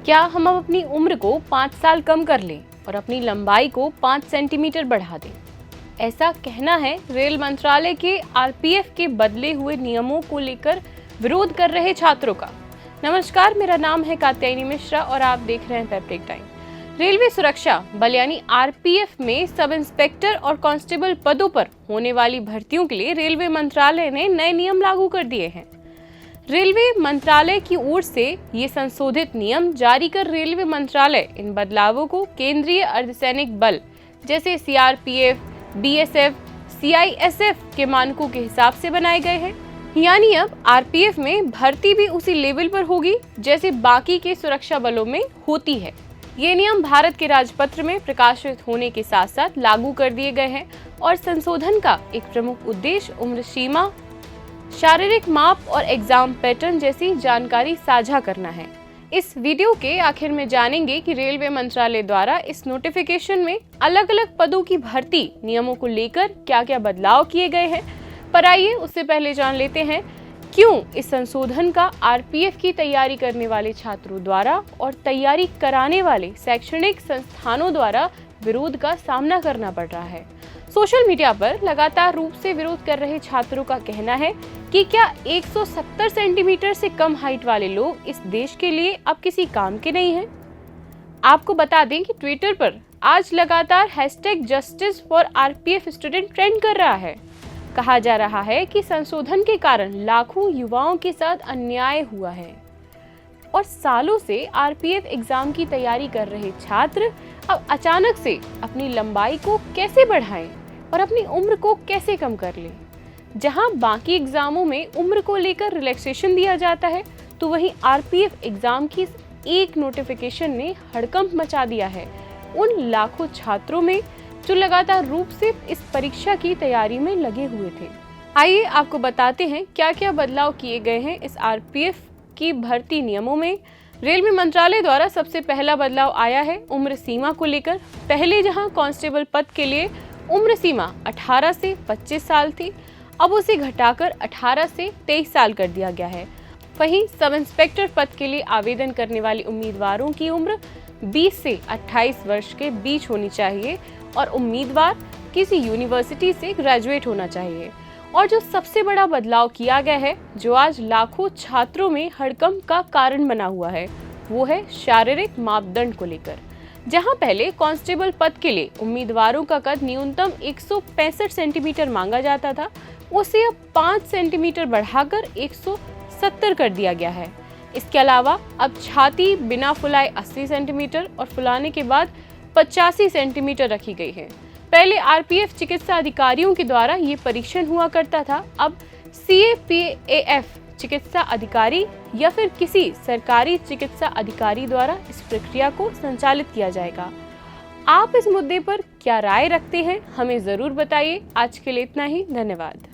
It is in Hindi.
क्या हम अब अपनी उम्र को 5 साल कम कर लें और अपनी लंबाई को 5 सेंटीमीटर बढ़ा दें? ऐसा कहना है रेल मंत्रालय के आरपीएफ के बदले हुए नियमों को लेकर विरोध कर रहे छात्रों का। नमस्कार, मेरा नाम है कात्यायनी मिश्रा और आप देख रहे हैं पेप्टिक टाइम। रेलवे सुरक्षा बल यानी आरपीएफ में सब इंस्पेक्टर और कांस्टेबल पदों पर होने वाली भर्तियों के लिए रेलवे मंत्रालय ने नए नियम लागू कर दिए हैं। रेलवे मंत्रालय की ओर से ये संशोधित नियम जारी कर रेलवे मंत्रालय इन बदलावों को केंद्रीय अर्धसैनिक बल जैसे सीआरपीएफ, बीएसएफ, सीआईएसएफ के मानकों के हिसाब से बनाए गए हैं। यानी अब आरपीएफ में भर्ती भी उसी लेवल पर होगी जैसे बाकी के सुरक्षा बलों में होती है। ये नियम भारत के राजपत्र में प्रकाशित होने के साथ साथ लागू कर दिए गए हैं और संशोधन का एक प्रमुख उद्देश्य उम्र सीमा, शारीरिक माप और एग्जाम पैटर्न जैसी जानकारी साझा करना है। इस वीडियो के आखिर में जानेंगे कि रेलवे मंत्रालय द्वारा इस नोटिफिकेशन में अलग अलग पदों की भर्ती नियमों को लेकर क्या क्या बदलाव किए गए हैं। पर आइए उससे पहले जान लेते हैं क्यों इस संशोधन का आरपीएफ की तैयारी करने वाले छात्रों द्वारा और तैयारी कराने वाले शैक्षणिक संस्थानों द्वारा विरोध का सामना करना पड़ रहा है। सोशल मीडिया पर लगातार रूप से विरोध कर रहे छात्रों का कहना है कि क्या 170 सेंटीमीटर से कम हाइट वाले लोग इस देश के लिए अब किसी काम के नहीं हैं? आपको बता दें कि ट्विटर पर आज लगातार #justice for RPF student trend कर रहा है। कहा जा रहा है कि संशोधन के कारण लाखों युवाओं के साथ अन्याय हुआ है और सालों से आरपीएफ एग्जाम की तैयारी कर रहे छात्र अब अचानक से अपनी लंबाई को कैसे बढ़ाएं और अपनी उम्र को कैसे कम कर लें। जहां बाकी एग्जामों में उम्र को लेकर रिलैक्सेशन दिया जाता है, तो वहीं आरपीएफ एग्जाम की एक नोटिफिकेशन ने हड़कंप मचा दिया है उन लाखों छात्रों में जो लगातार रूप से इस परीक्षा की तैयारी में लगे हुए थे। आइए आपको बताते हैं क्या क्या बदलाव किए गए हैं इस आरपीएफ की भर्ती नियमों में। रेलवे मंत्रालय द्वारा सबसे पहला बदलाव आया है उम्र सीमा को लेकर। पहले जहां कांस्टेबल पद के लिए उम्र सीमा 18 से 25 साल थी, अब उसे घटाकर 18 से 23 साल कर दिया गया है। वहीं सब इंस्पेक्टर पद के लिए आवेदन करने वाले उम्मीदवारों की उम्र 20 से 28 वर्ष के बीच होनी चाहिए और उम्मीदवार किसी यूनिवर्सिटी से ग्रेजुएट होना चाहिए। और जो सबसे बड़ा बदलाव किया गया है, जो आज लाखों छात्रों में हड़कंप का कारण बना हुआ है, वो है शारीरिक मापदंड को लेकर। जहां पहले कांस्टेबल पद के लिए उम्मीदवारों का कद न्यूनतम 165 सेंटीमीटर मांगा जाता था, उसे अब 5 सेंटीमीटर बढ़ाकर 170 कर दिया गया है। इसके अलावा अब छाती बिना फुलाए 80 सेंटीमीटर और फुलाने के बाद 85 सेंटीमीटर रखी गई है। पहले आरपीएफ चिकित्सा अधिकारियों के द्वारा ये परीक्षण हुआ करता था, अब सीएपीएएफ चिकित्सा अधिकारी या फिर किसी सरकारी चिकित्सा अधिकारी द्वारा इस प्रक्रिया को संचालित किया जाएगा। आप इस मुद्दे पर क्या राय रखते हैं, हमें जरूर बताइए। आज के लिए इतना ही, धन्यवाद।